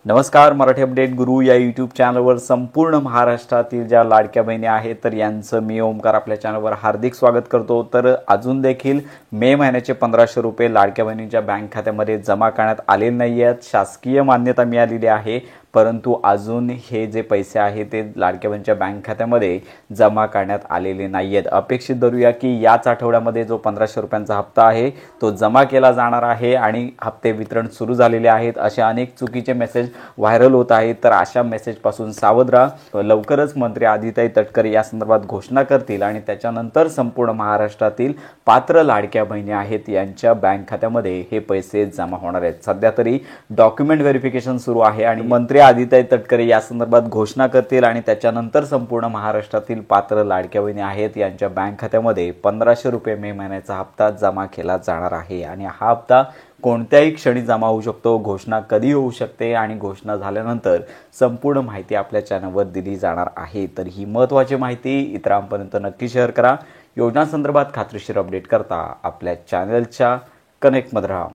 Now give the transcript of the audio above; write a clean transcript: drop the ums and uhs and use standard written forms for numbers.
नमस्कार. मराठी अपडेट गुरु या यूट्यूब चॅनलवर संपूर्ण महाराष्ट्रातील ज्या लाडक्या बहिणी आहेत तर यांचं मी ओमकार आपल्या चॅनलवर हार्दिक स्वागत करतो. तर अजून देखील मे महिन्याचे 1500 रुपये लाडक्या बहिणींच्या बँक खात्यामध्ये जमा करण्यात आलेले नाही आहेत. शासकीय मान्यता मिळालेली आहे, परंतु अजून हे जे पैसे आहेत ते लाडक्या बहिणींच्या बँक खात्यामध्ये जमा करण्यात आलेले नाही आहेत. अपेक्षित धरूया की याच आठवड्यामध्ये जो 1500 रुपयांचा हप्ता आहे तो जमा केला जाणार आहे आणि हप्ते वितरण सुरू झालेले आहेत. असे अनेक चुकीचे मेसेज व्हायरल होत आहेत, तर अशा मेसेजपासून सावध राहा. लवकरच मंत्री आदिताई तटकरे या संदर्भात घोषणा करतील आणि त्याच्यानंतर संपूर्ण महाराष्ट्रातील पात्र लाडक्या बहिणी आहेत यांच्या बँक खात्यामध्ये हे पैसे जमा होणार आहेत. सध्या तरी डॉक्युमेंट व्हेरिफिकेशन सुरू आहे आणि मंत्री आदिताई तटकरे या संदर्भात घोषणा करतील आणि त्याच्यानंतर संपूर्ण महाराष्ट्रातील पात्र लाडक्या बहिणी आहेत यांच्या बँक खात्यामध्ये 1500 रुपये मे महिन्याचा हप्ता जमा केला जाणार आहे. आणि हा हप्ता कोणत्याही क्षणी जमा होऊ शकतो. घोषणा कधी होऊ शकते आणि घोषणा झाल्यानंतर संपूर्ण माहिती आपल्या चॅनलवर दिली जाणार आहे. तर ही महत्त्वाची माहिती इतरांपर्यंत नक्की शेअर करा. योजनांसंदर्भात खात्रीशीर अपडेट करता आपल्या चॅनलच्या कनेक्टमध्ये राहा.